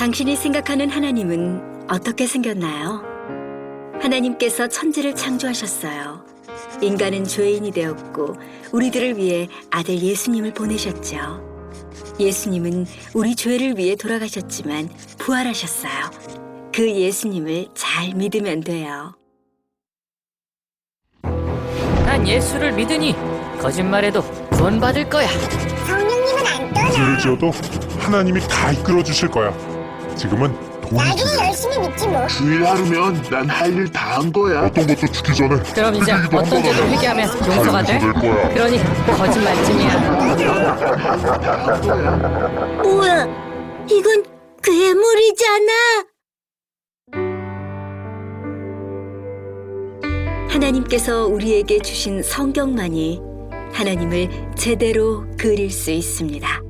당신이 생각하는 하나님은 어떻게 생겼나요? 하나님께서 천지를 창조하셨어요. 인간은 죄인이 되었고 우리들을 위해 아들 예수님을 보내셨죠. 예수님은 우리 죄를 위해 돌아가셨지만 부활하셨어요. 그 예수님을 잘 믿으면 돼요. 난 예수를 믿으니 거짓말해도 구원받을 거야. 성령님은 안 떠나. 죄를 지어도 하나님이 다 이끌어 주실 거야. 지금은 돈이 나중에 중요해. 열심히 믿지 뭐. 주일 하루면 난 할 일 다 한 거야. 어떤 것도 죽기 전에 그럼 이제 그 얘기도 어떤 한번 죄도 하자. 회개하면 용서가 돼? 될 거야. 그러니 거짓말쯤이야. 뭐야? 이건 괴물이잖아. 하나님께서 우리에게 주신 성경만이 하나님을 제대로 그릴 수 있습니다.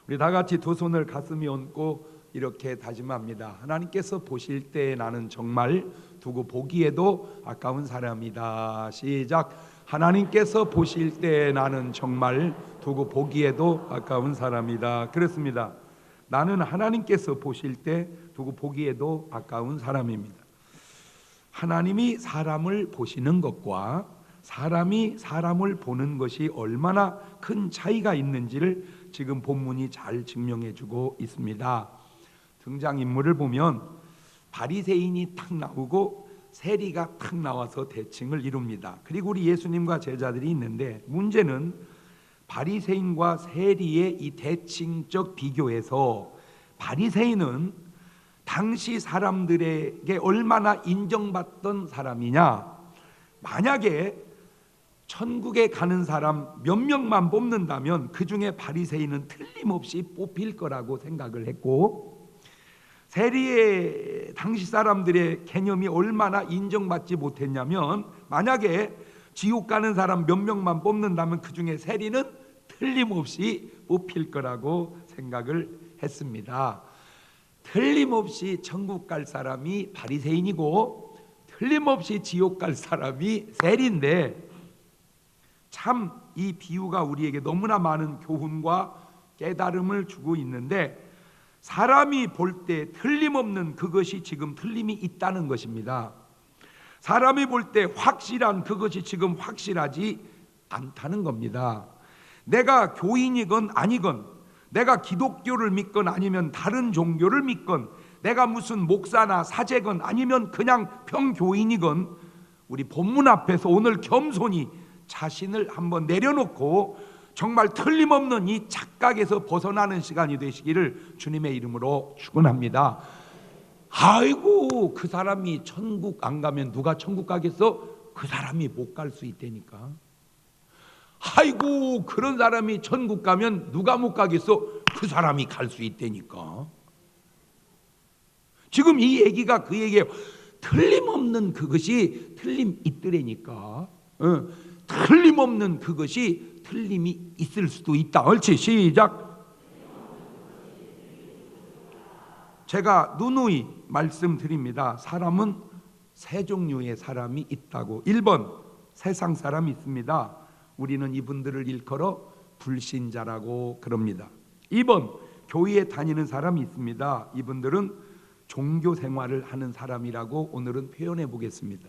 우리 다 같이 두 손을 가슴에 얹고 이렇게 다짐합니다. 하나님께서 보실 때 나는 정말 두고 보기에도 아까운 사람이다. 시작. 하나님께서 보실 때 나는 정말 두고 보기에도 아까운 사람이다. 그렇습니다. 나는 하나님께서 보실 때 두고 보기에도 아까운 사람입니다. 하나님이 사람을 보시는 것과 사람이 사람을 보는 것이 얼마나 큰 차이가 있는지를 지금 본문이 잘 증명해주고 있습니다. 등장인물을 보면 바리새인이 탁 나오고 세리가 탁 나와서 대칭을 이룹니다. 그리고 우리 예수님과 제자들이 있는데 문제는 바리새인과 세리의 이 대칭적 비교에서 바리새인은 당시 사람들에게 얼마나 인정받던 사람이냐. 만약에 천국에 가는 사람 몇 명만 뽑는다면 그 중에 바리새인은 틀림없이 뽑힐 거라고 생각을 했고, 세리의 당시 사람들의 개념이 얼마나 인정받지 못했냐면 만약에 지옥 가는 사람 몇 명만 뽑는다면 그 중에 세리는 틀림없이 뽑힐 거라고 생각을 했습니다. 틀림없이 천국 갈 사람이 바리새인이고 틀림없이 지옥 갈 사람이 세리인데, 참 이 비유가 우리에게 너무나 많은 교훈과 깨달음을 주고 있는데, 사람이 볼 때 틀림없는 그것이 지금 틀림이 있다는 것입니다. 사람이 볼 때 확실한 그것이 지금 확실하지 않다는 겁니다. 내가 교인이건 아니건, 내가 기독교를 믿건 아니면 다른 종교를 믿건, 내가 무슨 목사나 사제건 아니면 그냥 평교인이건, 우리 본문 앞에서 오늘 겸손히 자신을 한번 내려놓고 정말 틀림없는 이 착각에서 벗어나는 시간이 되시기를 주님의 이름으로 축원합니다. 아이고, 그 사람이 천국 안 가면 누가 천국 가겠어? 그 사람이 못 갈 수 있다니까. 아이고, 그런 사람이 천국 가면 누가 못 가겠어? 그 사람이 갈 수 있다니까. 지금 이 얘기가 그 얘기예요. 틀림없는 그것이 틀림 있더라니까. 틀림없는 그것이 틀림이 있을 수도 있다. 옳지, 시작. 제가 누누이 말씀드립니다. 사람은 세 종류의 사람이 있다고. 1번 세상 사람이 있습니다. 우리는 이분들을 일컬어 불신자라고 그럽니다. 2번 교회에 다니는 사람이 있습니다. 이분들은 종교 생활을 하는 사람이라고 오늘은 표현해 보겠습니다.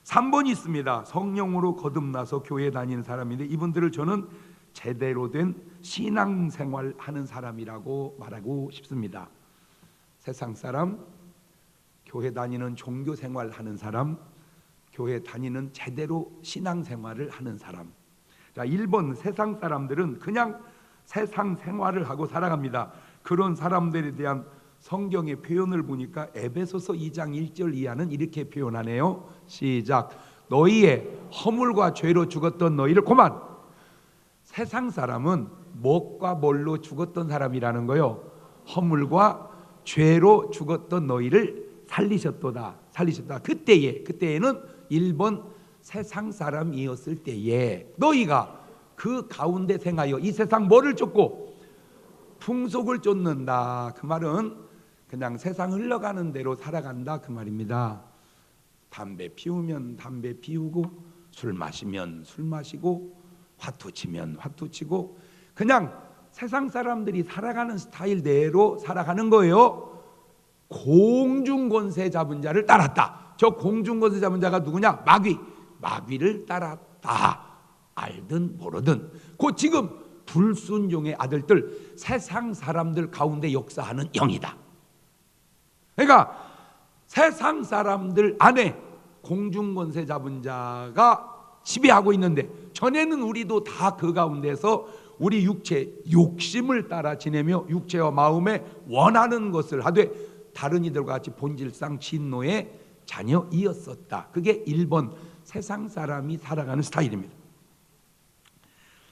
3번이 있습니다. 성령으로 거듭나서 교회에 다니는 사람인데 이분들을 저는 제대로 된 신앙생활 하는 사람이라고 말하고 싶습니다. 세상 사람, 교회 다니는 종교생활 하는 사람, 교회 다니는 제대로 신앙생활을 하는 사람. 자, 1번 세상 사람들은 그냥 세상 생활을 하고 살아갑니다. 그런 사람들에 대한 성경의 표현을 보니까 에베소서 2장 1절 이하는 이렇게 표현하네요. 시작. 너희의 허물과 죄로 죽었던 너희를 고만. 세상 사람은 무엇과 뭘로 죽었던 사람이라는 거요? 허물과 죄로 죽었던 너희를 살리셨도다. 그때에는 일본 세상 사람이었을 때에 너희가 그 가운데 생하여 이 세상 뭐를 쫓고 풍속을 쫓는다. 그 말은 그냥 세상 흘러가는 대로 살아간다 그 말입니다. 담배 피우면 담배 피우고, 술 마시면 술 마시고, 화투 치면 화투 치고, 그냥 세상 사람들이 살아가는 스타일대로 살아가는 거예요. 공중권세 잡은 자를 따랐다. 저 공중권세 잡은 자가 누구냐? 마귀를 따랐다. 알든 모르든 곧 지금 불순종의 아들들, 세상 사람들 가운데 역사하는 영이다. 그러니까 세상 사람들 안에 공중권세 잡은 자가 지배하고 있는데, 전에는 우리도 다 그 가운데서 우리 육체 욕심을 따라 지내며 육체와 마음에 원하는 것을 하되 다른 이들과 같이 본질상 진노의 자녀이었었다. 그게 일본 세상 사람이 살아가는 스타일입니다.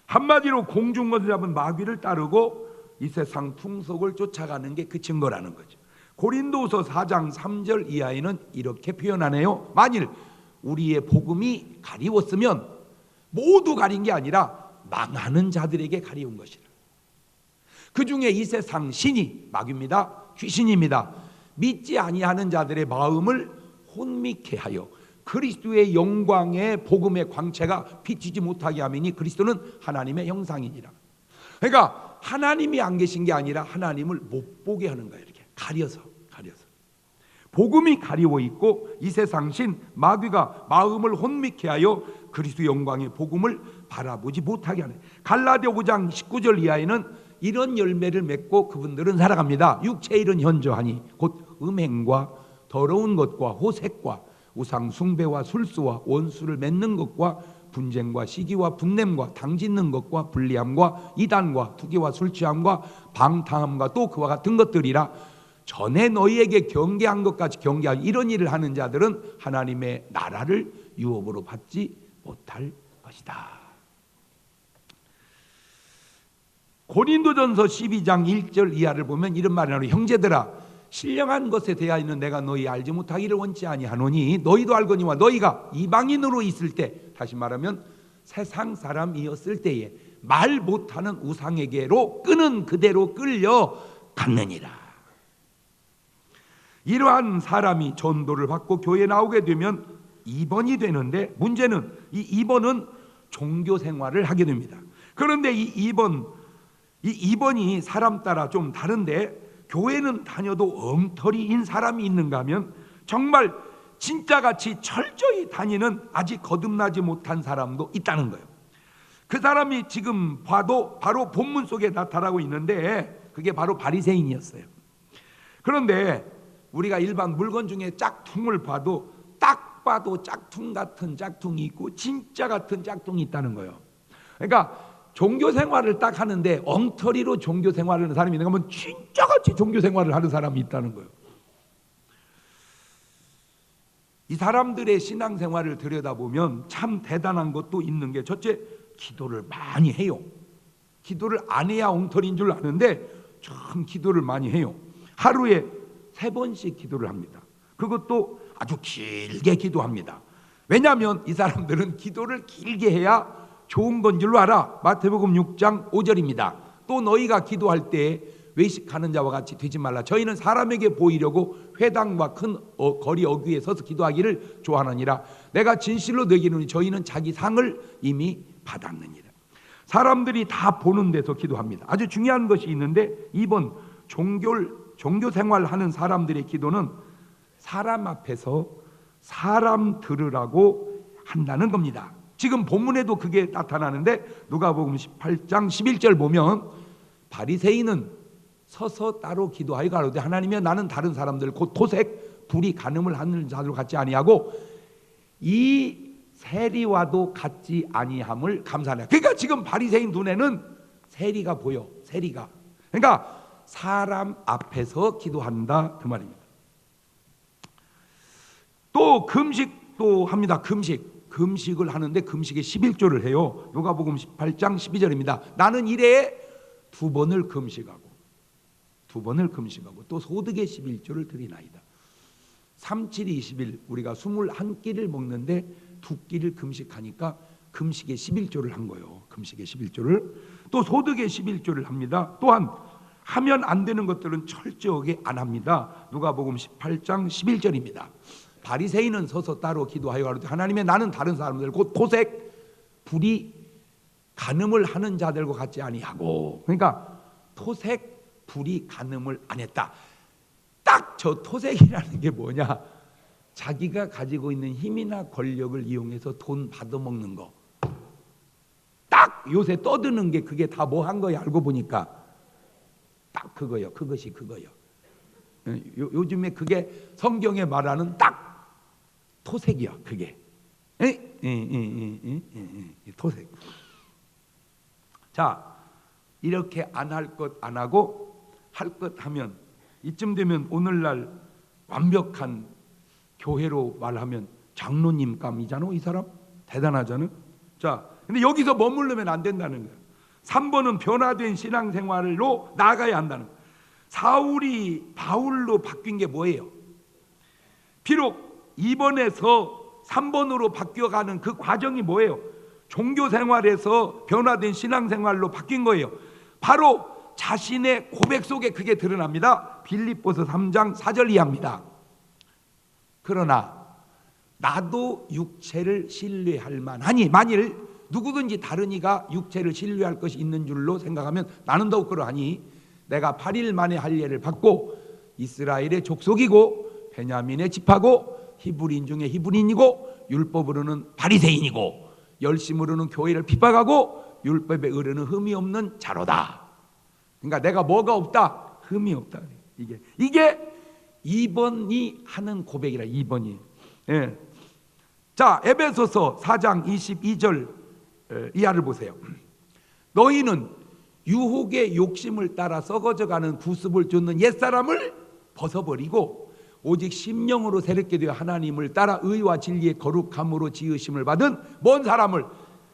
한마디로 공중권세 잡은 마귀를 따르고 이 세상 풍속을 쫓아가는 게 그 증거라는 거죠. 고린도서 4장 3절 이하에는 이렇게 표현하네요. 만일 우리의 복음이 가리웠으면, 모두 가린 게 아니라 망하는 자들에게 가리운 것이라. 그 중에 이 세상 신이 마귀입니다. 귀신입니다. 믿지 아니하는 자들의 마음을 혼미케 하여 그리스도의 영광의 복음의 광채가 비치지 못하게 하미니 그리스도는 하나님의 형상이니라. 그러니까 하나님이 안 계신 게 아니라 하나님을 못 보게 하는 거예요. 이렇게 가려서 복음이 가리워 있고, 이 세상 신 마귀가 마음을 혼미케 하여 그리스도 영광의 복음을 바라보지 못하게 하는. 갈라디아 5장 19절 이하에는 이런 열매를 맺고 그분들은 살아갑니다. 육체의 일은 현저하니 곧 음행과 더러운 것과 호색과 우상 숭배와 술수와 원수를 맺는 것과 분쟁과 시기와 분냄과 당짓는 것과 불리함과 이단과 투기와 술취함과 방탕함과 또 그와 같은 것들이라. 전에 너희에게 경계한 것 같이 경계한 이런 일을 하는 자들은 하나님의 나라를 유업으로 받지 못할 것이다. 고린도전서 12장 1절 이하를 보면 이런 말이 나와요. 형제들아, 신령한 것에 대하여는 내가 너희 알지 못하기를 원치 아니하노니 너희도 알거니와 너희가 이방인으로 있을 때, 다시 말하면 세상 사람이었을 때에 말 못하는 우상에게로 끄는 그대로 끌려 갔느니라. 이러한 사람이 전도를 받고 교회에 나오게 되면 입원이 되는데, 문제는 이 입원은 종교 생활을 하게 됩니다. 그런데 이 입원이 사람 따라 좀 다른데, 교회는 다녀도 엉터리인 사람이 있는가 하면 정말 진짜같이 철저히 다니는 아직 거듭나지 못한 사람도 있다는 거예요. 그 사람이 지금 봐도 바로 본문 속에 나타나고 있는데, 그게 바로 바리새인이었어요. 그런데 우리가 일반 물건 중에 짝퉁을 봐도 딱 봐도 짝퉁 같은 짝퉁이 있고 진짜 같은 짝퉁이 있다는 거예요. 그러니까 종교 생활을 딱 하는데 엉터리로 종교 생활을 하는 사람이 있는가 하면 진짜같이 종교 생활을 하는 사람이 있다는 거예요. 이 사람들의 신앙 생활을 들여다보면 참 대단한 것도 있는 게, 첫째, 기도를 많이 해요. 기도를 안 해야 엉터리인 줄 아는데 참 기도를 많이 해요. 하루에 3번씩 기도를 합니다. 그것도 아주 길게 기도합니다. 왜냐하면 이 사람들은 기도를 길게 해야 좋은 건 줄로 알아. 마태복음 6장 5절입니다. 또 너희가 기도할 때 외식하는 자와 같이 되지 말라. 저희는 사람에게 보이려고 회당과 큰 거리 어귀에 서서 기도하기를 좋아하느니라. 내가 진실로 너희에게 저희는 자기 상을 이미 받았느니라. 사람들이 다 보는 데서 기도합니다. 아주 중요한 것이 있는데, 이번 종교 생활하는 사람들의 기도는 사람 앞에서 사람 들으라고 한다는 겁니다. 지금 본문에도 그게 나타나는데, 누가복음 18장 11절 보면 바리새인은 서서 따로 기도하여 가로되 하나님이여 나는 다른 사람들 곧 토색 불이 간음을 하는 자들 같지 아니하고 이 세리와도 같지 아니함을 감사하라. 그러니까 지금 바리새인 눈에는 세리가 보여. 세리가. 그러니까 사람 앞에서 기도한다 그 말입니다. 또 금식도 합니다. 금식을 하는데 금식에 11조를 해요. 누가복음 18장 12절입니다. 나는 일에 2번을 금식하고 또 소득의 11조를 드리나이다. 37이 20일 우리가 21끼를 먹는데 2끼를 금식하니까 금식의 11조를 한 거예요. 금식의 11조를. 또 소득의 11조를 합니다. 또한 하면 안 되는 것들은 철저하게 안 합니다. 누가복음 18장 11절입니다. 바리새인은 서서 따로 기도하여 가로되 하나님의 나는 다른 사람들 곧 토색 불의 간음을 하는 자들과 같지 아니하고, 그러니까 토색 불의 간음을 안 했다. 딱 저 토색이라는 게 뭐냐, 자기가 가지고 있는 힘이나 권력을 이용해서 돈 받아먹는 거. 딱 요새 떠드는 게 그게 다 뭐 한 거야. 알고 보니까 딱 그거요. 그것이 그거요. 요즘에 그게 성경에 말하는 딱 토색이야. 그게 토색. 자, 이렇게 안 할 것 안 하고 할 것 하면, 이쯤 되면 오늘날 완벽한 교회로 말하면 장로님 감이잖아. 이 사람 대단하잖아. 자, 근데 여기서 머무르면 안 된다는 거야. 3번은 변화된 신앙생활로 나아가야 한다는 거야. 사울이 바울로 바뀐 게 뭐예요? 비록 2번에서 3번으로 바뀌어가는 그 과정이 뭐예요? 종교생활에서 변화된 신앙생활로 바뀐 거예요. 바로 자신의 고백 속에 그게 드러납니다. 빌립보서 3장 4절 이하입니다. 그러나 나도 육체를 신뢰할 만하니, 만일 누구든지 다른 이가 육체를 신뢰할 것이 있는 줄로 생각하면 나는 더욱 그러하니, 내가 8일 만에 할례를 받고 이스라엘의 족속이고 베냐민의 집하고 히브리인 중에 히브리인이고 율법으로는 바리새인이고 열심으로는 교회를 핍박하고 율법에 의르는 흠이 없는 자로다. 그러니까 내가 뭐가 없다? 흠이 없다. 이게 2번이 하는 고백이라. 2번이. 예. 자, 에베소서 4장 22절 이하를 보세요. 너희는 유혹의 욕심을 따라 썩어져가는 구습을 쫓는 옛사람을 벗어버리고 오직 심령으로 새롭게 되어 하나님을 따라 의와 진리의 거룩함으로 지으심을 받은 뭔 사람을?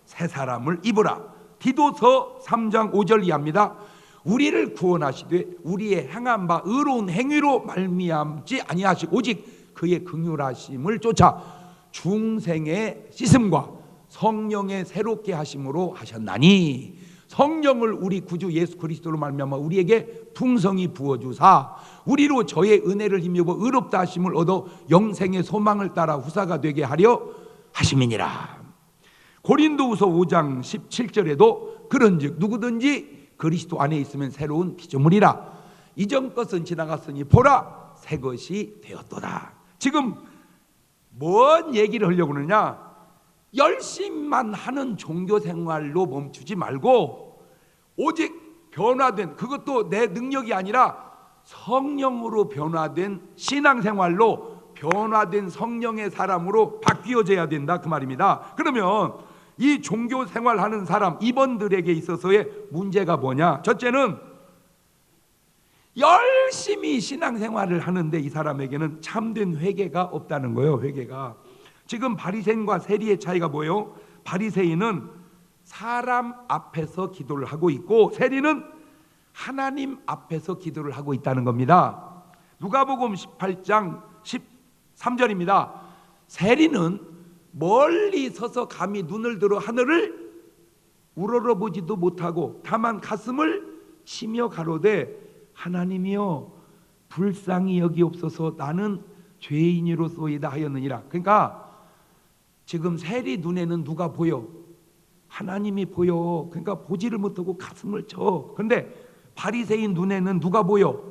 새 사람을 입으라. 디도서 3장 5절 이하입니다. 우리를 구원하시되 우리의 행한 바 의로운 행위로 말미암지 아니하시고 오직 그의 긍휼하심을 쫓아 중생의 씻음과 성령의 새롭게 하심으로 하셨나니, 성령을 우리 구주 예수 그리스도로 말미암아 우리에게 풍성히 부어주사 우리로 저의 은혜를 힘입어 의롭다 하심을 얻어 영생의 소망을 따라 후사가 되게 하려 하심이니라. 고린도후서 5장 17절에도 그런즉 누구든지 그리스도 안에 있으면 새로운 피조물이라. 이전 것은 지나갔으니 보라 새 것이 되었도다. 지금 뭔 얘기를 하려고 그러냐? 열심만 하는 종교생활로 멈추지 말고 오직 변화된, 그것도 내 능력이 아니라 성령으로 변화된 신앙생활로 변화된 성령의 사람으로 바뀌어져야 된다, 그 말입니다. 그러면 이 종교생활하는 사람, 이번들에게 있어서의 문제가 뭐냐? 첫째는 열심히 신앙생활을 하는데 이 사람에게는 참된 회개가 없다는 거예요. 회개가. 지금 바리새인과 세리의 차이가 뭐예요? 바리새인은 사람 앞에서 기도를 하고 있고 세리는 하나님 앞에서 기도를 하고 있다는 겁니다. 누가복음 18장 13절입니다. 세리는 멀리 서서 감히 눈을 들어 하늘을 우러러보지도 못하고 다만 가슴을 치며 가로되 하나님이여 불쌍히 여기옵소서 나는 죄인이로소이다 하였느니라. 그러니까 지금 세리 눈에는 누가 보여? 하나님이 보여. 그러니까 보지를 못하고 가슴을 쳐. 그런데 바리새인 눈에는 누가 보여?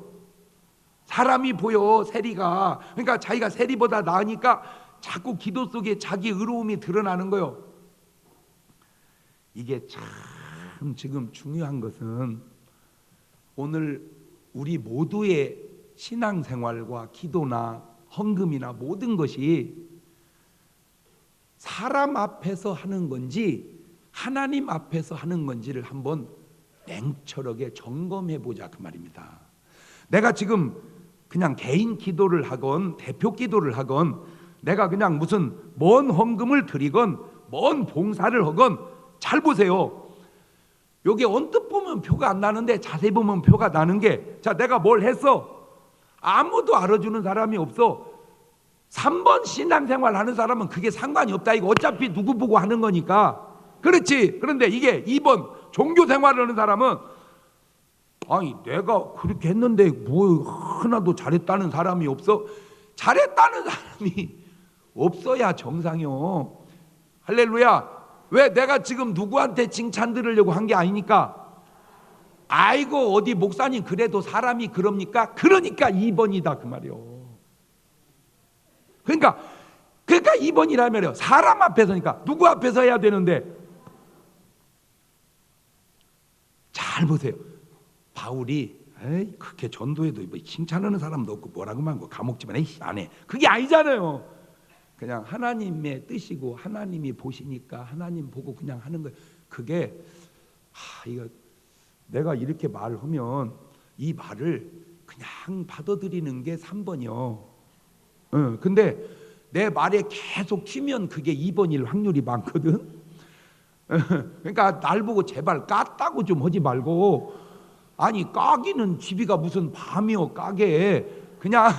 사람이 보여. 세리가. 그러니까 자기가 세리보다 나으니까 자꾸 기도 속에 자기 의로움이 드러나는 거예요. 이게 참 지금 중요한 것은 오늘 우리 모두의 신앙생활과 기도나 헌금이나 모든 것이 사람 앞에서 하는 건지 하나님 앞에서 하는 건지를 한번 냉철하게 점검해 보자, 그 말입니다. 내가 지금 그냥 개인 기도를 하건 대표 기도를 하건 내가 그냥 무슨 먼 헌금을 드리건 먼 봉사를 하건 잘 보세요. 여기 언뜻 보면 표가 안 나는데 자세히 보면 표가 나는 게, 자, 내가 뭘 했어? 아무도 알아주는 사람이 없어. 3번 신앙생활 하는 사람은 그게 상관이 없다. 이거 어차피 누구 보고 하는 거니까. 그렇지. 그런데 이게 2번 종교생활을 하는 사람은 아니 내가 그렇게 했는데 뭐 하나도 잘했다는 사람이 없어? 잘했다는 사람이 없어야 정상이요. 할렐루야. 왜? 내가 지금 누구한테 칭찬 들으려고 한 게 아니니까. 아이고 어디 목사님 그래도 사람이 그럽니까? 그러니까 2번이다 그 말이요. 그러니까 2번이라면요. 사람 앞에서니까. 누구 앞에서 해야 되는데. 잘 보세요. 바울이 그렇게 전도해도 뭐 칭찬하는 사람도 없고 뭐라고 말고 감옥집안에 안 해. 그게 아니잖아요. 그냥 하나님의 뜻이고 하나님이 보시니까 하나님 보고 그냥 하는 거예요. 그게 이거 내가 이렇게 말하면 이 말을 그냥 받아들이는 게 3번이요. 근데 내 말에 계속 튀면 그게 2번일 확률이 많거든. 그러니까 날 보고 제발 깠다고 좀 하지 말고, 아니 까기는 집이가 무슨 밤이요 까게. 그냥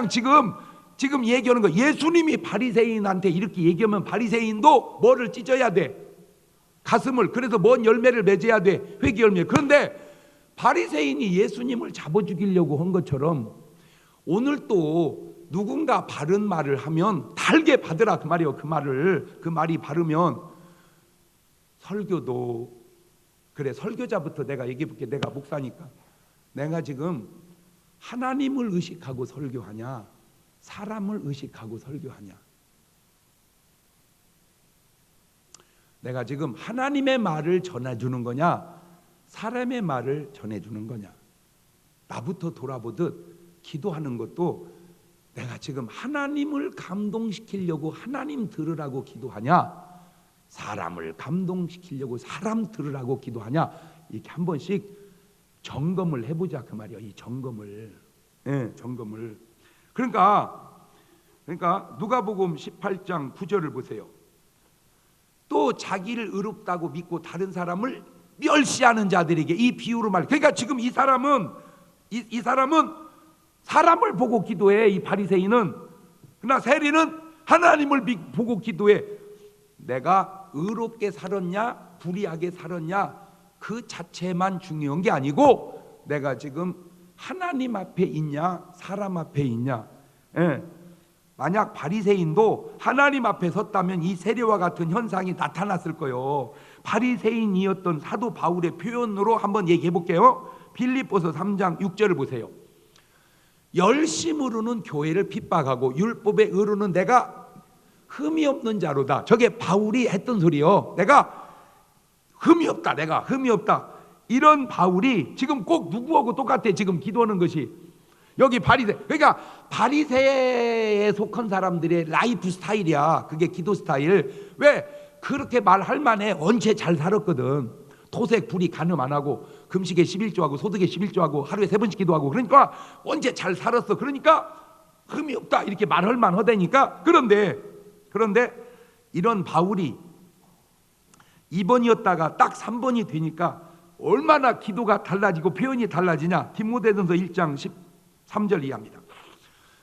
지금 얘기하는 거. 예수님이 바리새인한테 이렇게 얘기하면 바리새인도 뭐를 찢어야 돼? 가슴을. 그래서 뭔 열매를 맺어야 돼? 회개 열매. 그런데 바리새인이 예수님을 잡아 죽이려고 한 것처럼 오늘 또 누군가 바른 말을 하면 달게 받으라 그 말이요. 그 말이 바르면 설교도 그래. 설교자부터 내가 얘기해 볼게. 내가 목사니까. 내가 지금 하나님을 의식하고 설교하냐, 사람을 의식하고 설교하냐. 내가 지금 하나님의 말을 전해주는 거냐, 사람의 말을 전해주는 거냐. 나부터 돌아보듯 기도하는 것도 내가 지금 하나님을 감동시키려고 하나님 들으라고 기도하냐, 사람을 감동시키려고 사람 들으라고 기도하냐. 이렇게 한 번씩 점검을 해보자 그 말이야. 이 점검을. 점검을. 그러니까 누가복음 18장 9절을 보세요. 또 자기를 의롭다고 믿고 다른 사람을 멸시하는 자들에게 이 비유로 말. 그러니까 지금 이 사람은 사람을 보고 기도해. 이 바리새인은. 그러나 세리는 하나님을 보고 기도해. 내가 의롭게 살았냐 불의하게 살았냐 그 자체만 중요한 게 아니고 내가 지금 하나님 앞에 있냐 사람 앞에 있냐. 만약 바리새인도 하나님 앞에 섰다면 이 세례와 같은 현상이 나타났을 거예요. 바리새인이었던 사도 바울의 표현으로 한번 얘기해 볼게요. 빌립보서 3장 6절을 보세요. 열심으로는 교회를 핍박하고 율법에 의로는 내가 흠이 없는 자로다. 저게 바울이 했던 소리요. 내가 흠이 없다. 내가 흠이 없다. 이런 바울이 지금 꼭 누구하고 똑같아. 지금 기도하는 것이. 여기 바리새. 그러니까 바리새에 속한 사람들의 라이프 스타일이야. 그게 기도 스타일. 왜? 그렇게 말할 만해. 언제 잘 살았거든. 토색 불이 간음 안 하고 금식에 11조하고 소득에 11조하고 하루에 3번씩 기도하고. 그러니까 언제 잘 살았어. 그러니까 흠이 없다. 이렇게 말할 만하다니까. 그런데 이런 바울이 2번이었다가 딱 3번이 되니까 얼마나 기도가 달라지고 표현이 달라지냐. 디모데전서 1장 13절 이하입니다.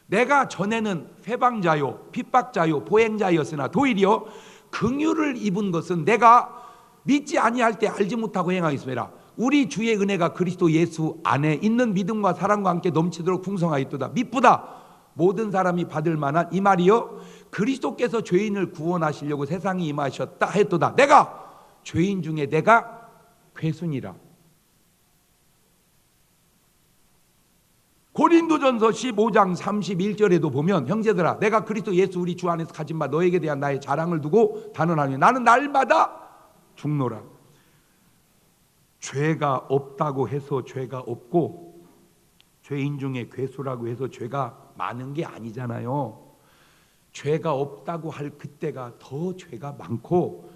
내가 전에는 회방자요 핍박자요 보행자였으나 도리어 긍휼을 입은 것은 내가 믿지 아니할 때 알지 못하고 행하였습니다. 우리 주의 은혜가 그리스도 예수 안에 있는 믿음과 사랑과 함께 넘치도록 풍성하였도다. 미쁘다. 모든 사람이 받을 만한 이 말이요 그리스도께서 죄인을 구원하시려고 세상에 임하셨다 했도다. 내가 죄인 중에 내가 괴순이라. 고린도전서 15장 31절에도 보면 형제들아 내가 그리스도 예수 우리 주 안에서 가진 바 너에게 대한 나의 자랑을 두고 단언하니 나는 날마다 죽노라. 죄가 없다고 해서 죄가 없고 죄인 중에 괴수라고 해서 죄가 많은 게 아니잖아요. 죄가 없다고 할 그때가 더 죄가 많고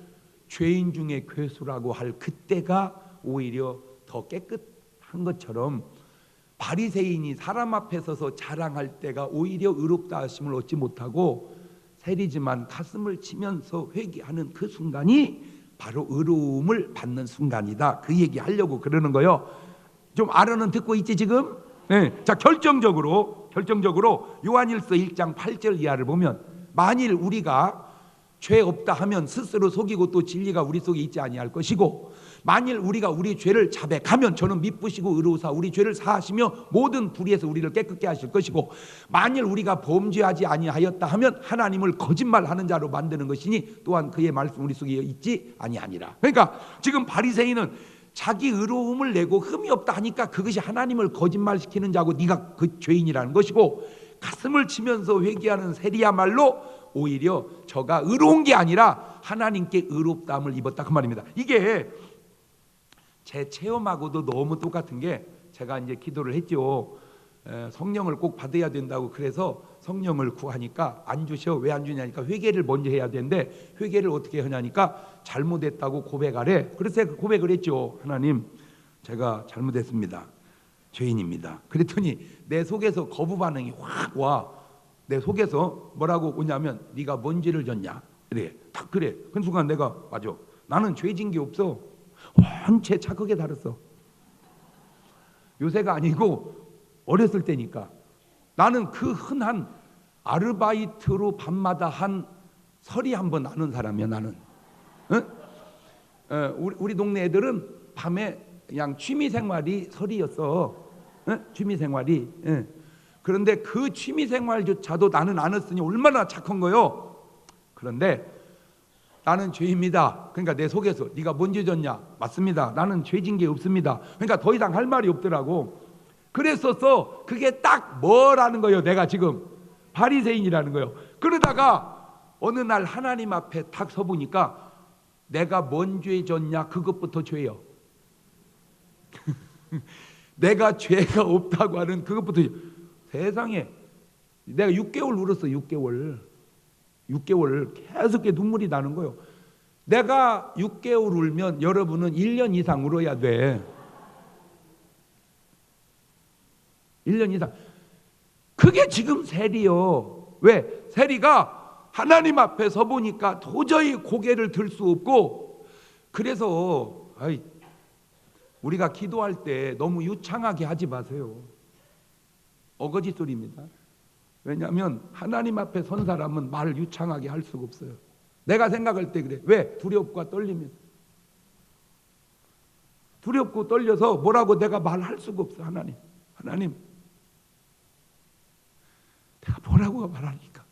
죄인 중에 괴수라고 할 그때가 오히려 더 깨끗한 것처럼 바리새인이 사람 앞에 서서 자랑할 때가 오히려 의롭다 하심을 얻지 못하고 세리지만 가슴을 치면서 회개하는 그 순간이 바로 의로움을 받는 순간이다. 그 얘기 하려고 그러는 거예요. 좀 알아는 듣고 있지 지금? 네. 자 결정적으로 결정적으로 요한일서 1장 8절 이하를 보면 만일 우리가 죄 없다 하면 스스로 속이고 또 진리가 우리 속에 있지 아니할 것이고 만일 우리가 우리 죄를 자백하면 저는 미쁘시고 의로우사 우리 죄를 사하시며 모든 불의에서 우리를 깨끗게 하실 것이고 만일 우리가 범죄하지 아니하였다 하면 하나님을 거짓말하는 자로 만드는 것이니 또한 그의 말씀 우리 속에 있지 아니하니라. 그러니까 지금 바리새인은 자기 의로움을 내고 흠이 없다 하니까 그것이 하나님을 거짓말시키는 자고 네가 그 죄인이라는 것이고 가슴을 치면서 회개하는 세리야말로 오히려 저가 의로운 게 아니라 하나님께 의롭다함을 입었다 그 말입니다. 이게 제 체험하고도 너무 똑같은 게 제가 이제 기도를 했죠. 성령을 꼭 받아야 된다고 그래서 성령을 구하니까 안 주셔. 왜 안 주냐니까 회개를 먼저 해야 되는데 회개를 어떻게 하냐니까 잘못했다고 고백하래. 그래서 제가 고백을 했죠. 하나님 제가 잘못했습니다. 죄인입니다. 그랬더니 내 속에서 거부 반응이 확 와. 내 속에서 뭐라고 오냐면 네가 뭔 죄를 졌냐 그래. 딱 그래. 그 순간 내가 맞아. 나는 죄 진 게 없어. 원체 착하게 살았어. 요새가 아니고 어렸을 때니까. 나는 그 흔한 아르바이트로 밤마다 한 설이 한번 나는 사람이야. 나는 우리 동네 애들은 밤에 그냥 취미생활이 설이었어. 취미생활이. 그런데 그 취미생활조차도 나는 안 했으니 얼마나 착한 거요. 그런데 나는 죄입니다. 그러니까 내 속에서 네가 뭔 죄 졌냐? 맞습니다. 나는 죄진 게 없습니다. 그러니까 더 이상 할 말이 없더라고. 그랬었어. 그게 딱 뭐라는 거예요. 내가 지금 바리새인이라는 거예요. 그러다가 어느 날 하나님 앞에 딱 서보니까 내가 뭔 죄 졌냐? 그것부터 죄요. 내가 죄가 없다고 하는 그것부터 세상에 내가 6개월 울었어. 6개월 계속 눈물이 나는 거예요. 내가 6개월 울면 여러분은 1년 이상 울어야 돼. 1년 이상. 그게 지금 세리요. 왜? 세리가 하나님 앞에 서보니까 도저히 고개를 들 수 없고 그래서 우리가 기도할 때 너무 유창하게 하지 마세요. 어거지 소리입니다. 왜냐하면 하나님 앞에 선 사람은 말을 유창하게 할 수가 없어요. 내가 생각할 때 그래. 왜? 두렵고 떨리면. 두렵고 떨려서 뭐라고 내가 말할 수가 없어. 하나님 내가 뭐라고 말하니까.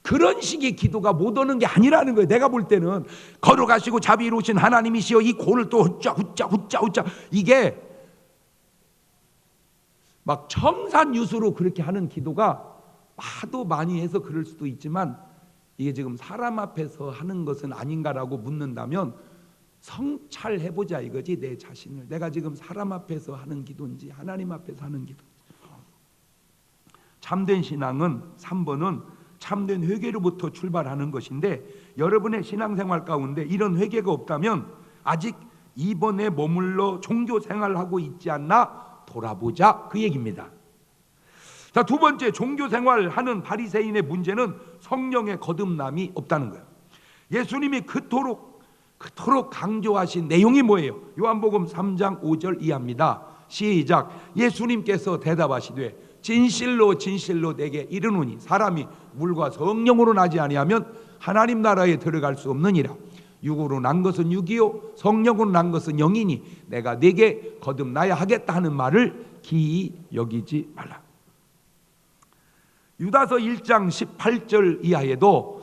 그런 식의 기도가 못 오는 게 아니라는 거예요. 내가 볼 때는 걸어가시고 자비로우신 하나님이시여 이 골을 또 훗자 이게 막 첨산유수로 그렇게 하는 기도가 하도 많이 해서 그럴 수도 있지만 이게 지금 사람 앞에서 하는 것은 아닌가라고 묻는다면 성찰해보자 이거지. 내 자신을 내가 지금 사람 앞에서 하는 기도인지 하나님 앞에서 하는 기도인지. 참된 신앙은 3번은 참된 회개로부터 출발하는 것인데 여러분의 신앙생활 가운데 이런 회개가 없다면 아직 2번에 머물러 종교생활하고 있지 않나 돌아보자 그 얘기입니다. 자, 두 번째 종교생활하는 바리새인의 문제는 성령의 거듭남이 없다는 거예요. 예수님이 그토록 강조하신 내용이 뭐예요? 요한복음 3장 5절 이하입니다. 시작. 예수님께서 대답하시되 진실로 진실로 내게 이르노니 사람이 물과 성령으로 나지 아니하면 하나님 나라에 들어갈 수 없느니라. 육으로 난 것은 육이요 성령으로 난 것은 영이니 내가 네게 거듭나야 하겠다 하는 말을 기이 여기지 말라. 유다서 1장 18절 이하에도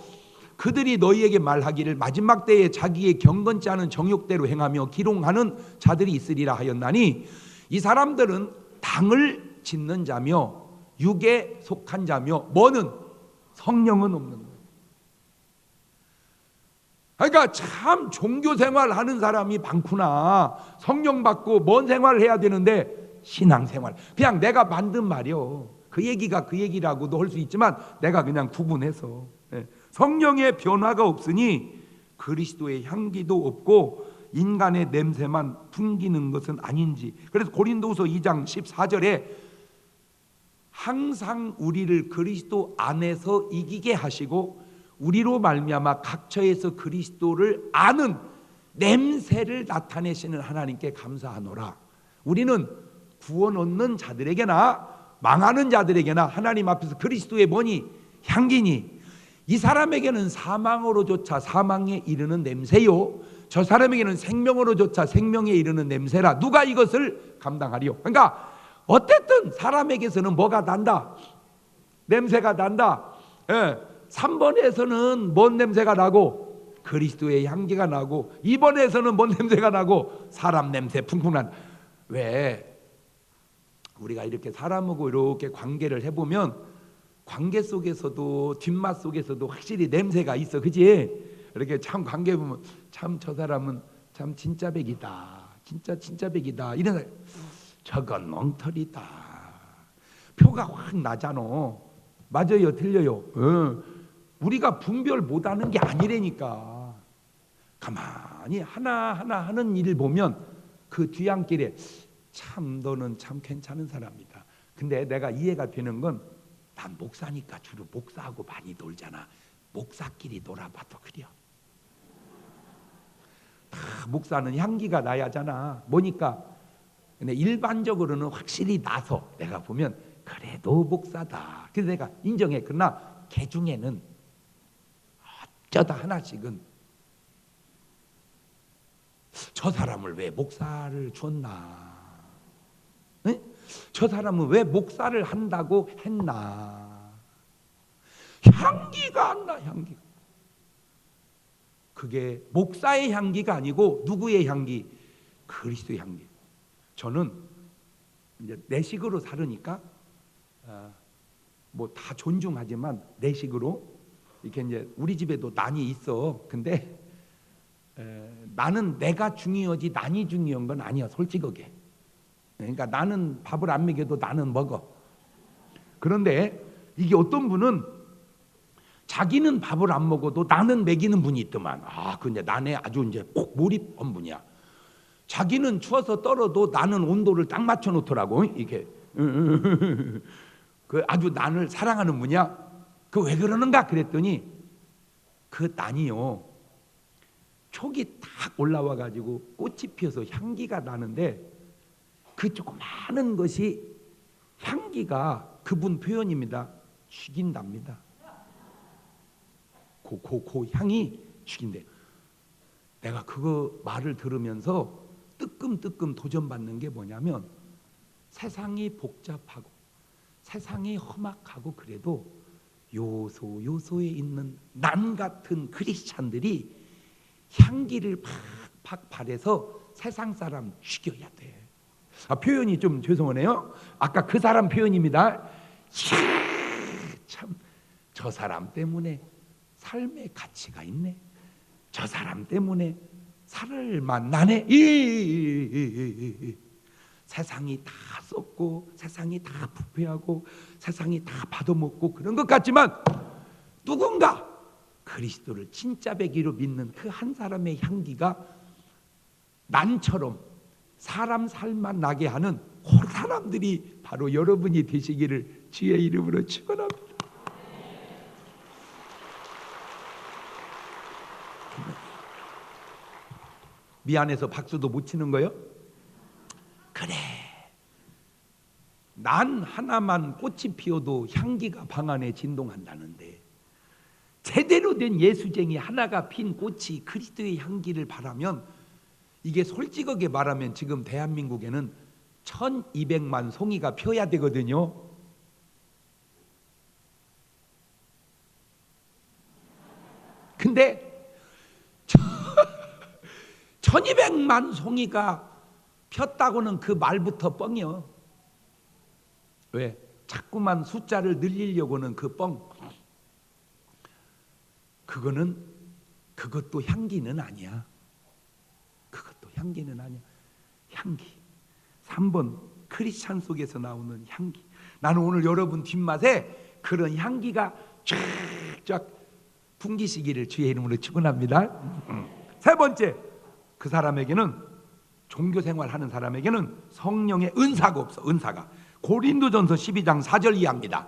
그들이 너희에게 말하기를 마지막 때에 자기의 경건치 않은 정욕대로 행하며 기롱하는 자들이 있으리라 하였나니 이 사람들은 당을 짓는 자며 육에 속한 자며 뭐는 성령은 없는 거예요. 그러니까 참 종교생활 하는 사람이 많구나. 성령 받고 뭔 생활을 해야 되는데 신앙생활 그냥 내가 만든 말이요. 그 얘기가 그 얘기라고도 할 수 있지만 내가 그냥 구분해서 성령의 변화가 없으니 그리스도의 향기도 없고 인간의 냄새만 풍기는 것은 아닌지. 그래서 고린도후서 2장 14절에 항상 우리를 그리스도 안에서 이기게 하시고 우리로 말미암아 각처에서 그리스도를 아는 냄새를 나타내시는 하나님께 감사하노라. 우리는 구원 얻는 자들에게나 망하는 자들에게나 하나님 앞에서 그리스도의 뭐니? 향기니. 이 사람에게는 사망으로조차 사망에 이르는 냄새요, 저 사람에게는 생명으로조차 생명에 이르는 냄새라. 누가 이것을 감당하리요? 그러니까 어쨌든 사람에게서는 뭐가 난다? 냄새가 난다. 3번에서는 뭔 냄새가 나고? 그리스도의 향기가 나고, 2번에서는 뭔 냄새가 나고? 사람 냄새 풍풍 난. 왜? 우리가 이렇게 사람하고 이렇게 관계를 해보면 관계 속에서도 뒷맛 속에서도 확실히 냄새가 있어, 그지? 이렇게 참 관계 보면 참 저 사람은 참 진짜 백이다, 진짜 백이다, 이런. 저건 멍털이다, 표가 확 나잖아. 맞아요, 틀려요? 우리가 분별 못하는 게 아니라니까. 가만히 하나하나 하는 일을 보면 그 뒤안길에 참 너는 참 괜찮은 사람이다. 근데 내가 이해가 되는 건, 난 목사니까 주로 목사하고 많이 놀잖아. 목사끼리 놀아봐도 그래요. 다 목사는 향기가 나야잖아. 뭐니까. 근데 일반적으로는 확실히 나서 내가 보면 그래도 목사다. 그래서 내가 인정해. 그러나 개 중에는 어쩌다 하나씩은 저 사람을 왜 목사를 줬나? 네? 저 사람은 왜 목사를 한다고 했나? 향기가 안 나, 향기가. 그게 목사의 향기가 아니고 누구의 향기? 그리스도의 향기. 저는 이제 내 식으로 살으니까 뭐 다 존중하지만 내 식으로 이렇게 이제 우리 집에도 난이 있어. 근데 나는 내가 중요하지 난이 중요한 건 아니야, 솔직하게. 그러니까 나는 밥을 안 먹여도 나는 먹어. 그런데 이게 어떤 분은 자기는 밥을 안 먹어도 나는 먹이는 분이 있더만. 근데 나네 아주 이제 꼭 몰입한 분이야. 자기는 추워서 떨어도 나는 온도를 딱 맞춰 놓더라고. 이렇게 그 아주 나를 사랑하는 분이야. 그 왜 그러는가 그랬더니 그 난이요, 촉이 딱 올라와 가지고 꽃이 피어서 향기가 나는데 그 조그마한 것이 향기가 그분 표현입니다. 죽인답니다. 그 향이 죽인대. 내가 그거 말을 들으면서 뜨끔뜨끔 도전받는 게 뭐냐면, 세상이 복잡하고 세상이 험악하고 그래도 요소에 있는 난 같은 크리스찬들이 향기를 팍팍 발해서 세상 사람 죽여야 돼. 표현이 좀 죄송하네요. 아까 그 사람 표현입니다. 참, 저 사람 때문에 삶의 가치가 있네. 저 사람 때문에 살을만 나네. 세상이 다 썩고 세상이 다 부패하고 세상이 다 받아먹고 그런 것 같지만, 누군가 그리스도를 진짜 배기로 믿는 그 한 사람의 향기가 난처럼 사람 살만 나게 하는 그 사람들이 바로 여러분이 되시기를 주의 이름으로 축원합니다. 미안해서 박수도 못 치는 거요? 그래, 난 하나만 꽃이 피어도 향기가 방 안에 진동한다는데, 제대로 된 예수쟁이 하나가 핀 꽃이 그리스도의 향기를 바라면, 이게 솔직하게 말하면 지금 대한민국에는 1200만 송이가 펴야 되거든요. 근데 1200만 송이가 폈다고는 그 말부터 뻥이요. 왜? 자꾸만 숫자를 늘리려고는 그 뻥. 그것도 향기는 아니야. 그것도 향기는 아니야. 향기. 3번 크리스찬 속에서 나오는 향기. 나는 오늘 여러분 뒷맛에 그런 향기가 쫙쫙 풍기시기를 주의 이름으로 축원합니다. 세 번째, 그 사람에게는, 종교생활 하는 사람에게는 성령의 은사가 없어. 은사가. 고린도전서 12장 4절 이하입니다.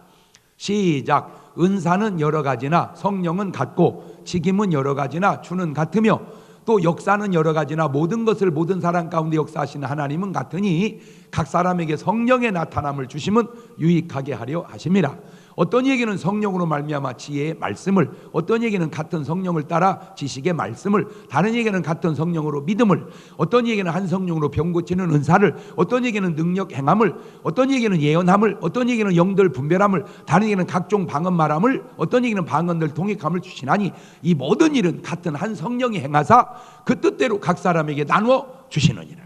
시작. 은사는 여러 가지나 성령은 같고 직임은 여러 가지나 주는 같으며 또 역사는 여러 가지나 모든 것을 모든 사람 가운데 역사하시는 하나님은 같으니 각 사람에게 성령의 나타남을 주심은 유익하게 하려 하십니다. 어떤 얘기는 성령으로 말미암아 지혜의 말씀을, 어떤 얘기는 같은 성령을 따라 지식의 말씀을, 다른 얘기는 같은 성령으로 믿음을, 어떤 얘기는 한 성령으로 병 고치는 은사를, 어떤 얘기는 능력 행함을, 어떤 얘기는 예언함을, 어떤 얘기는 영들 분별함을, 다른 얘기는 각종 방언 말함을, 어떤 얘기는 방언들 통역함을 주시나니 이 모든 일은 같은 한 성령이 행하사 그 뜻대로 각 사람에게 나누어 주시느니라.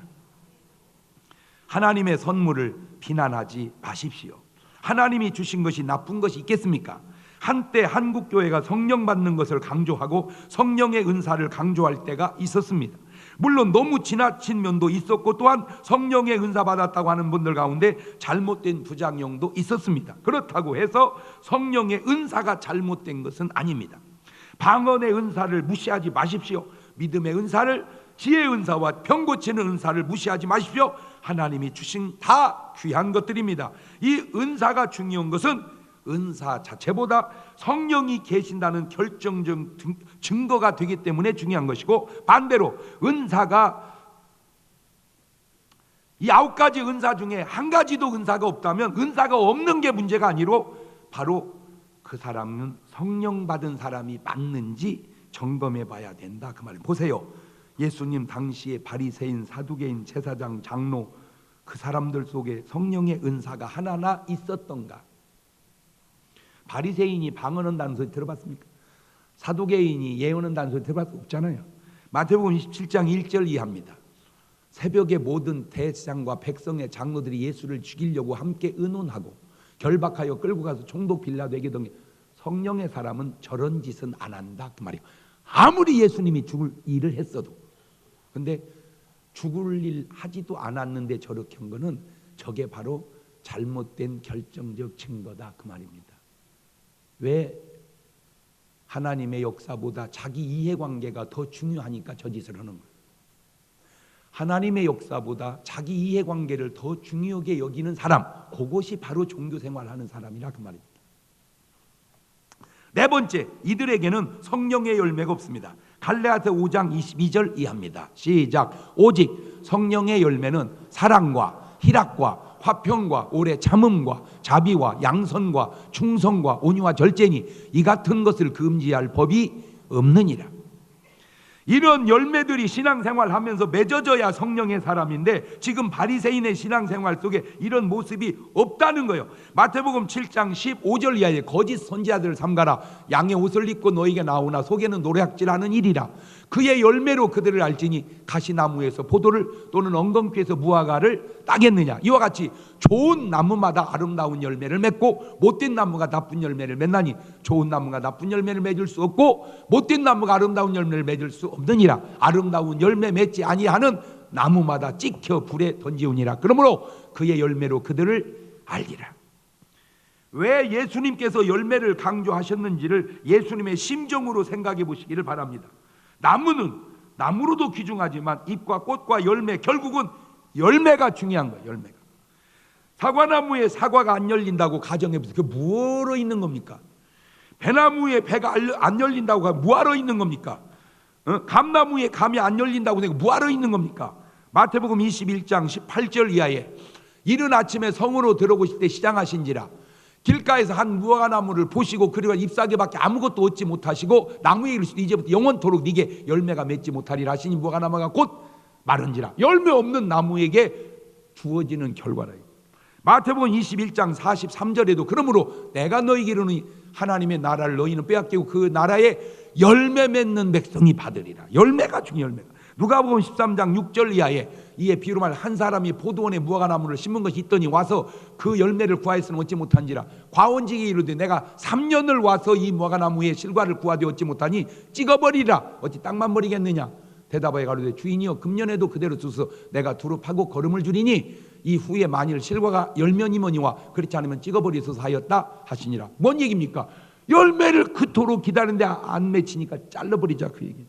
하나님의 선물을 비난하지 마십시오. 하나님이 주신 것이 나쁜 것이 있겠습니까? 한때 한국교회가 성령 받는 것을 강조하고 성령의 은사를 강조할 때가 있었습니다. 물론 너무 지나친 면도 있었고 또한 성령의 은사 받았다고 하는 분들 가운데 잘못된 부작용도 있었습니다. 그렇다고 해서 성령의 은사가 잘못된 것은 아닙니다. 방언의 은사를 무시하지 마십시오. 믿음의 은사를, 지혜의 은사와 병 고치는 은사를 무시하지 마십시오. 하나님이 주신 다 귀한 것들입니다. 이 은사가 중요한 것은 은사 자체보다 성령이 계신다는 결정적 증거가 되기 때문에 중요한 것이고, 반대로 은사가 이 9가지 은사 중에 한 가지도 은사가 없다면 은사가 없는 게 문제가 아니로 바로 그 사람은 성령 받은 사람이 맞는지 점검해 봐야 된다, 그 말을 보세요. 예수님 당시에 바리새인, 사두개인, 제사장, 장로 그 사람들 속에 성령의 은사가 하나나 있었던가? 바리새인이 방언한다는 소리 들어봤습니까? 사두개인이 예언한다는 소리 들어봤 없잖아요. 마태복음 27장 1절 이하입니다. 새벽에 모든 대장과 백성의 장로들이 예수를 죽이려고 함께 의논하고 결박하여 끌고 가서 총독 빌라도에게 던게, 성령의 사람은 저런 짓은 안 한다, 그 말이에요. 아무리 예수님이 죽을 일을 했어도. 근데 죽을 일 하지도 않았는데 저렇게 한 거는 저게 바로 잘못된 결정적 증거다, 그 말입니다. 왜? 하나님의 역사보다 자기 이해관계가 더 중요하니까 저 짓을 하는 거예요. 하나님의 역사보다 자기 이해관계를 더 중요하게 여기는 사람, 그것이 바로 종교생활하는 사람이라, 그 말입니다. 네 번째, 이들에게는 성령의 열매가 없습니다. 갈라디아 5장 22절 이하입니다. 시작. 오직 성령의 열매는 사랑과 희락과 화평과 오래 참음과 자비와 양선과 충성과 온유와 절제니 이 같은 것을 금지할 법이 없느니라. 이런 열매들이 신앙생활하면서 맺어져야 성령의 사람인데 지금 바리새인의 신앙생활 속에 이런 모습이 없다는 거예요. 마태복음 7장 15절 이하에 거짓 선지자들을 삼가라. 양의 옷을 입고 너에게 나오나 속에는 노략질하는 일이라. 그의 열매로 그들을 알지니 가시나무에서 포도를 또는 엉겅퀴에서 무화과를 따겠느냐. 이와 같이 좋은 나무마다 아름다운 열매를 맺고 못된 나무가 나쁜 열매를 맺나니 좋은 나무가 나쁜 열매를 맺을 수 없고 못된 나무가 아름다운 열매를 맺을 수 없느니라. 아름다운 열매 맺지 아니하는 나무마다 찍혀 불에 던지우니라. 그러므로 그의 열매로 그들을 알리라. 왜 예수님께서 열매를 강조하셨는지를 예수님의 심정으로 생각해 보시기를 바랍니다. 나무는 나무로도 귀중하지만 잎과 꽃과 열매, 결국은 열매가 중요한 거예요. 열매가. 사과나무에 사과가 안 열린다고 가정해보세요. 그게 뭐하러 있는 겁니까? 배나무에 배가 안 열린다고 하면 뭐하러 있는 겁니까? 감나무에 감이 안 열린다고 내가 뭐하러 있는 겁니까? 마태복음 21장 18절 이하에 이른 아침에 성으로 들어오실 때 시장하신지라 길가에서 한 무화과나무를 보시고 그리고 잎사귀밖에 아무것도 얻지 못하시고 나무에 이르시되 이제부터 영원토록 네게 열매가 맺지 못하리라 하시니 무화과나무가 곧 마른지라. 열매 없는 나무에게 주어지는 결과라. 마태복음 21장 43절에도 그러므로 내가 너희에게 이르노니 하나님의 나라를 너희는 빼앗기고 그 나라에 열매 맺는 백성이 받으리라. 열매가 중요해. 열매가. 누가복음 13장 6절 이하에 이에 비유로 말 한 사람이 포도원에 무화과나무를 심은 것이 있더니 와서 그 열매를 구하였으나 얻지 못한지라. 과원직이 이르되 내가 3년을 와서 이 무화과나무의 실과를 구하되 얻지 못하니 찍어버리라. 어찌 땅만 버리겠느냐. 대답하여 가로되 주인이여 금년에도 그대로 두소 내가 두릅하고 거름을 주리니 이후에 만일 실과가 열면이머니와 그렇지 않으면 찍어버리소서 하였다 하시니라. 뭔 얘기입니까? 열매를 그토록 기다리는데 안 맺히니까 잘라버리자, 그 얘기.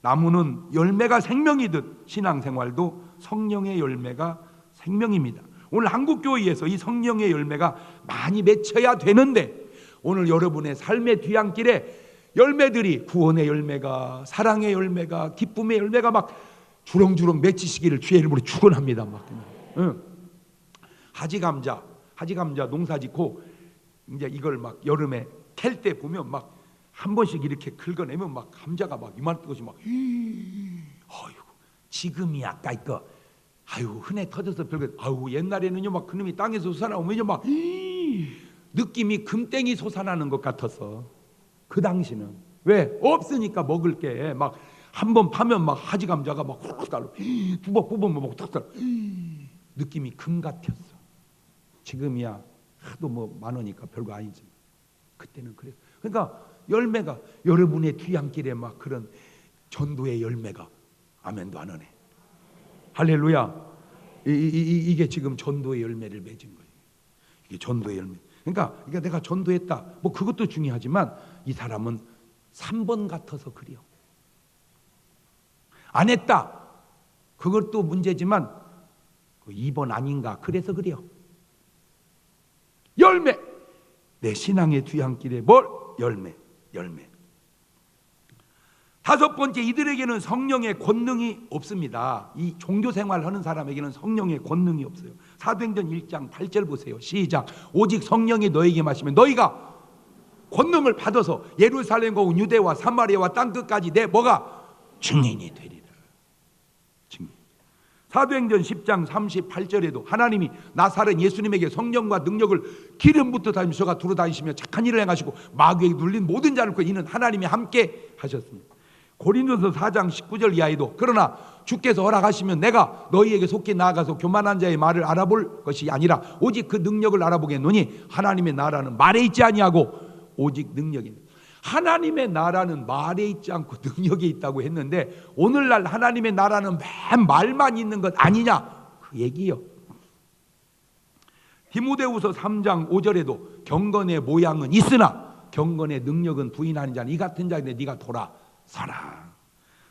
나무는 열매가 생명이듯 신앙생활도 성령의 열매가 생명입니다. 오늘 한국교회에서 이 성령의 열매가 많이 맺혀야 되는데 오늘 여러분의 삶의 뒤안길에 열매들이 구원의 열매가, 사랑의 열매가, 기쁨의 열매가 막 주렁주렁 맺히시기를 주의 이름으로 축원합니다. 막 하지감자 농사 짓고 이제 이걸 막 여름에 캘 때 보면 막 한 번씩 이렇게 긁어내면 막 감자가 막 이만한 것이 막 아이고 지금이 아까 이거 아유 흔해 터져서 별거 아유 옛날에는요 막 그놈이 땅에서 솟아나오면요 막 느낌이 금땡이 솟아나는 것 같아서 그 당시는 왜 없으니까 먹을 게 막 한 번 파면 막 하지 감자가 막 후루룩 달로 두 번 뽑으면 막 탁 달로 느낌이 금 같았어. 지금이야 하도 뭐 많으니까 별거 아니지. 그때는 그래. 그러니까 열매가 여러분의 뒤안길에 막 그런 전도의 열매가 아멘도 안 하네. 할렐루야. 이게 지금 전도의 열매를 맺은 거예요. 이게 전도의 열매. 그러니까 내가 전도했다. 뭐 그것도 중요하지만 이 사람은 3번 같아서 그래요. 안 했다. 그것도 문제지만 2번 아닌가. 그래서 그래요. 열매. 내 신앙의 뒤안길에 뭘? 열매. 다섯 번째, 이들에게는 성령의 권능이 없습니다. 이 종교 생활하는 사람에게는 성령의 권능이 없어요. 사도행전 1장 8절 보세요. 시작. 오직 성령이 너에게 마시면 너희가 권능을 받아서 예루살렘과 유대와 사마리아와 땅끝까지 내 뭐가 증인이 되리라. 증인. 사도행전 10장 38절에도 하나님이 나사렛 예수님에게 성령과 능력을 기름 붓듯 하시며 두루다니시며 착한 일을 행하시고 마귀에게 눌린 모든 자를 이는 하나님이 함께 하셨습니다. 고린도서 4장 19절 이하에도 그러나 주께서 허락하시면 내가 너희에게 속히 나아가서 교만한 자의 말을 알아볼 것이 아니라 오직 그 능력을 알아보겠노니 하나님의 나라는 말에 있지 아니하고 오직 능력이 있는. 하나님의 나라는 말에 있지 않고 능력이 있다고 했는데 오늘날 하나님의 나라는 맨 말만 있는 것 아니냐 그 얘기요. 디모데후서 3장 5절에도 경건의 모양은 있으나 경건의 능력은 부인하는 자는 이 같은 자인데 네가 돌아서라.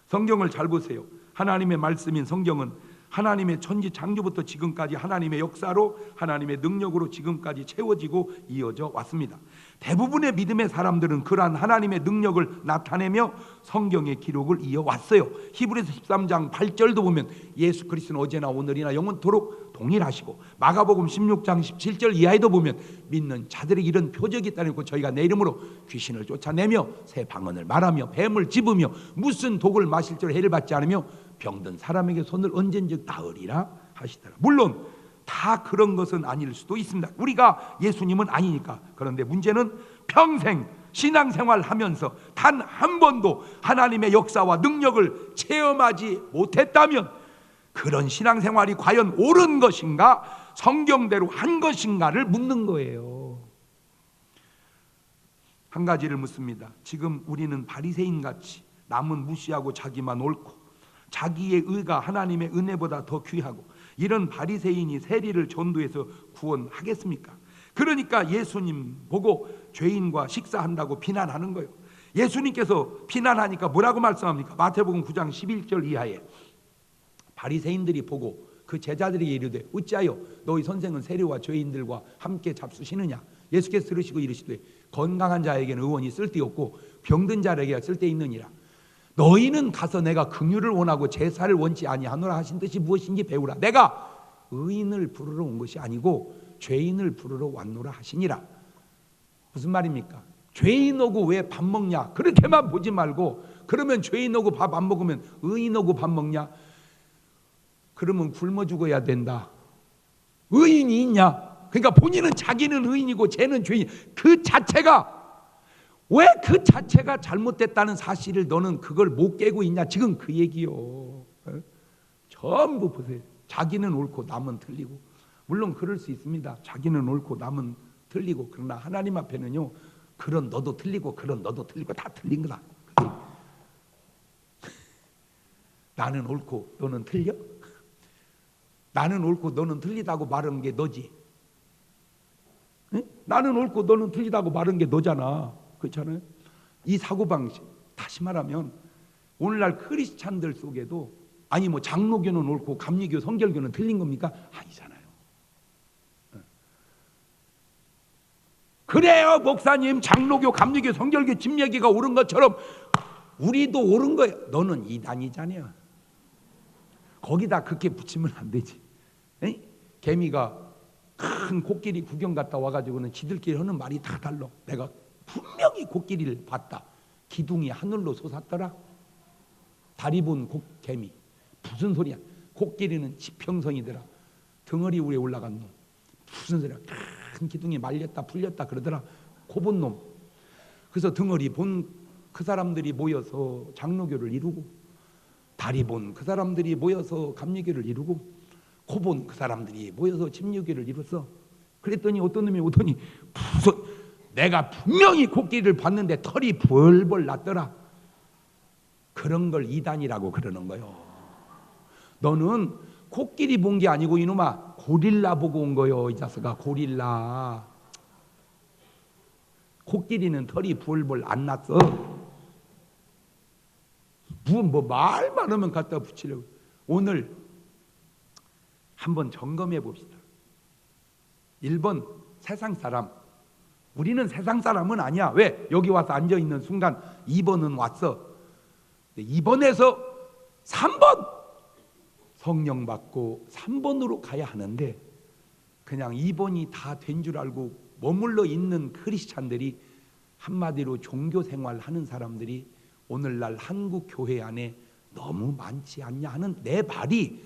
성경을 잘 보세요. 하나님의 말씀인 성경은 하나님의 천지 창조부터 지금까지 하나님의 역사로 하나님의 능력으로 지금까지 채워지고 이어져 왔습니다. 대부분의 믿음의 사람들은 그러한 하나님의 능력을 나타내며 성경의 기록을 이어왔어요. 히브리서 13장 8절도 보면 예수 그리스도는 어제나 오늘이나 영원토록 동일하시고 마가복음 16장 17절 이하에도 보면 믿는 자들에게 이런 표적이 있다고 저희가 내 이름으로 귀신을 쫓아내며 새 방언을 말하며 뱀을 집으며 무슨 독을 마실 줄 해를 받지 않으며 병든 사람에게 손을 얹은 즉 나으리라 하시더라. 물론 다 그런 것은 아닐 수도 있습니다. 우리가 예수님은 아니니까. 그런데 문제는 평생 신앙생활 하면서 단 한 번도 하나님의 역사와 능력을 체험하지 못했다면 그런 신앙생활이 과연 옳은 것인가 성경대로 한 것인가를 묻는 거예요. 한 가지를 묻습니다. 지금 우리는 바리새인같이 남은 무시하고 자기만 옳고 자기의 의가 하나님의 은혜보다 더 귀하고 이런 바리새인이 세리를 전도해서 구원하겠습니까? 그러니까 예수님 보고 죄인과 식사한다고 비난하는 거예요. 예수님께서 비난하니까 뭐라고 말씀합니까? 마태복음 9장 11절 이하에 바리새인들이 보고 그 제자들에게 이르되 어찌하여 너희 선생은 세리와 죄인들과 함께 잡수시느냐? 예수께서 들으시고 이르시되 건강한 자에게는 의원이 쓸데없고 병든 자에게 쓸데있느니라. 너희는 가서 내가 긍휼을 원하고 제사를 원치 아니하노라 하신 뜻이 무엇인지 배우라. 내가 의인을 부르러 온 것이 아니고 죄인을 부르러 왔노라 하시니라. 무슨 말입니까? 죄인 오고 왜 밥 먹냐? 그렇게만 보지 말고 그러면 죄인 오고 밥 안 먹으면 의인 오고 밥 먹냐? 그러면 굶어 죽어야 된다. 의인이 있냐? 그러니까 본인은 자기는 의인이고 쟤는 죄인. 그 자체가 왜 그 자체가 잘못됐다는 사실을 너는 그걸 못 깨고 있냐? 지금 그 얘기요. 전부 보세요. 자기는 옳고 남은 틀리고. 물론 그럴 수 있습니다. 자기는 옳고 남은 틀리고. 그러나 하나님 앞에는요. 그런 너도 틀리고 그런 너도 틀리고 다 틀린 거다. 나는 옳고 너는 틀려? 나는 옳고 너는 틀리다고 말하는 게 너지. 응? 나는 옳고 너는 틀리다고 말하는 게 너잖아. 그렇잖아요. 이 사고방식 다시 말하면 오늘날 크리스찬들 속에도 아니 뭐 장로교는 옳고 감리교 성결교는 틀린 겁니까? 아니잖아요. 그래요, 목사님, 장로교, 감리교, 성결교, 집례기가 옳은 것처럼 우리도 옳은 거야. 너는 이단이잖아요. 거기다 그렇게 붙이면 안 되지. 에이? 개미가 큰 코끼리 구경 갔다 와가지고는 지들끼리 하는 말이 다 달라. 내가 분명히 코끼리를 봤다. 기둥이 하늘로 솟았더라. 다리 본 개미. 무슨 소리야? 코끼리는 지평선이더라. 덩어리 위에 올라간 놈. 무슨 소리야? 큰 기둥이 말렸다 풀렸다 그러더라. 코 본 놈. 그래서 덩어리 본 그 사람들이 모여서 장로교를 이루고, 다리 본 그 사람들이 모여서 감리교를 이루고, 코 본 그 사람들이 모여서 집례교를 이뤘어. 그랬더니 어떤 놈이 오더니 내가 분명히 코끼리를 봤는데 털이 벌벌 났더라. 그런 걸 이단이라고 그러는 거요. 너는 코끼리 본 게 아니고 이놈아 고릴라 보고 온 거요. 이 자식아, 고릴라. 코끼리는 털이 벌벌 안 났어. 뭐 말만 하면 갖다 붙이려고. 오늘 한번 점검해 봅시다. 1번 세상 사람. 우리는 세상 사람은 아니야. 왜? 여기 와서 앉아 있는 순간 2번은 왔어. 2번에서 3번 성령 받고 3번으로 가야 하는데, 그냥 2번이 다 된 줄 알고 머물러 있는 크리스찬들이, 한마디로 종교 생활 하는 사람들이 오늘날 한국 교회 안에 너무 많지 않냐 하는 내 말이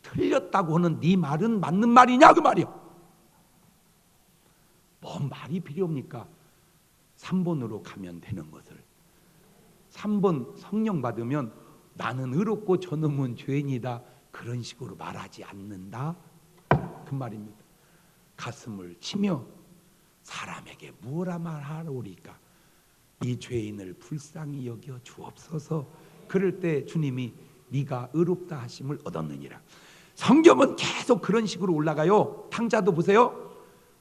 틀렸다고 하는 네 말은 맞는 말이냐 그 말이야. 뭔 말이 필요합니까? 3번으로 가면 되는 것을. 3번 성령 받으면 나는 의롭고 저놈은 죄인이다, 그런 식으로 말하지 않는다 그 말입니다. 가슴을 치며 사람에게 뭐라 말하오리까? 이 죄인을 불쌍히 여겨 주옵소서. 그럴 때 주님이 네가 의롭다 하심을 얻었느니라. 성경은 계속 그런 식으로 올라가요. 탕자도 보세요.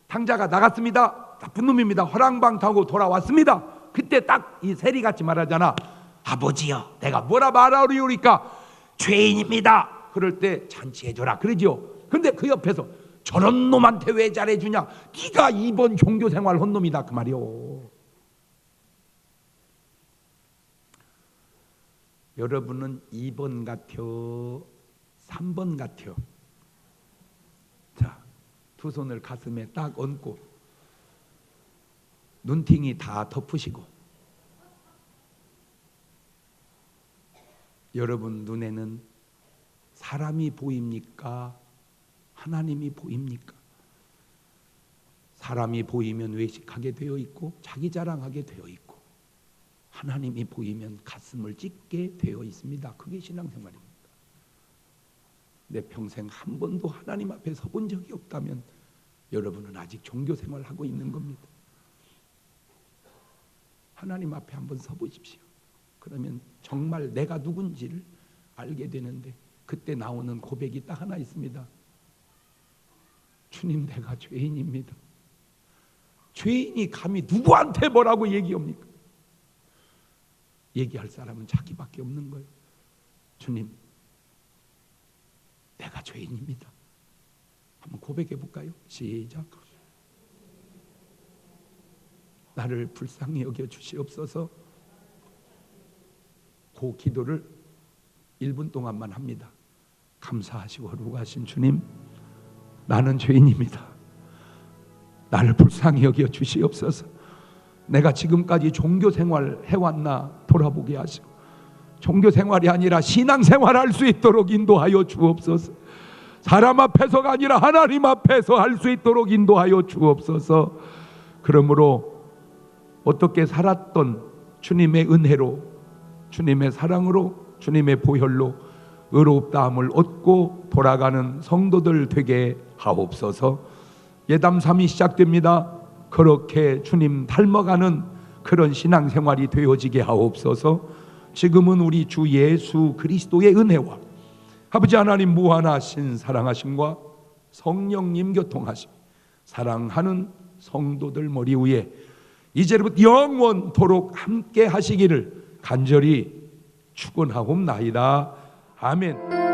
탕자가 나갔습니다. 나쁜 놈입니다. 허랑방탕하고 돌아왔습니다. 그때 딱 이 세리같이 말하잖아. 아버지여, 내가 뭐라 말하오리까? 죄인입니다. 그럴 때 잔치해줘라 그러죠. 근데 그 옆에서 저런 놈한테 왜 잘해주냐? 네가 2번 종교생활 한 놈이다 그 말이요. 여러분은 2번 같아요, 3번 같아요? 자, 두 손을 가슴에 딱 얹고 눈팅이 다 덮으시고, 여러분 눈에는 사람이 보입니까? 하나님이 보입니까? 사람이 보이면 외식하게 되어 있고 자기 자랑하게 되어 있고, 하나님이 보이면 가슴을 찢게 되어 있습니다. 그게 신앙생활입니다. 내 평생 한 번도 하나님 앞에 서본 적이 없다면 여러분은 아직 종교생활하고 있는 겁니다. 하나님 앞에 한번 서보십시오. 그러면 정말 내가 누군지를 알게 되는데, 그때 나오는 고백이 딱 하나 있습니다. 주님, 내가 죄인입니다. 죄인이 감히 누구한테 뭐라고 얘기합니까? 얘기할 사람은 자기밖에 없는 거예요. 주님, 내가 죄인입니다. 한번 고백해 볼까요? 시작. 나를 불쌍히 여겨 주시옵소서. 그 기도를 1분 동안만 합니다. 감사하시고 거룩하신 주님, 나는 죄인입니다. 나를 불쌍히 여겨 주시옵소서. 내가 지금까지 종교생활 해왔나 돌아보게 하시고, 종교생활이 아니라 신앙생활 할 수 있도록 인도하여 주옵소서. 사람 앞에서가 아니라 하나님 앞에서 할 수 있도록 인도하여 주옵소서. 그러므로 어떻게 살았던 주님의 은혜로, 주님의 사랑으로, 주님의 보혈로 의롭다함을 얻고 돌아가는 성도들 되게 하옵소서. 예담3이 시작됩니다. 그렇게 주님 닮아가는 그런 신앙생활이 되어지게 하옵소서. 지금은 우리 주 예수 그리스도의 은혜와 아버지 하나님 무한하신 사랑하심과 성령님 교통하심, 사랑하는 성도들 머리 위에 이제부터 영원토록 함께 하시기를 간절히 축원하옵나이다. 아멘.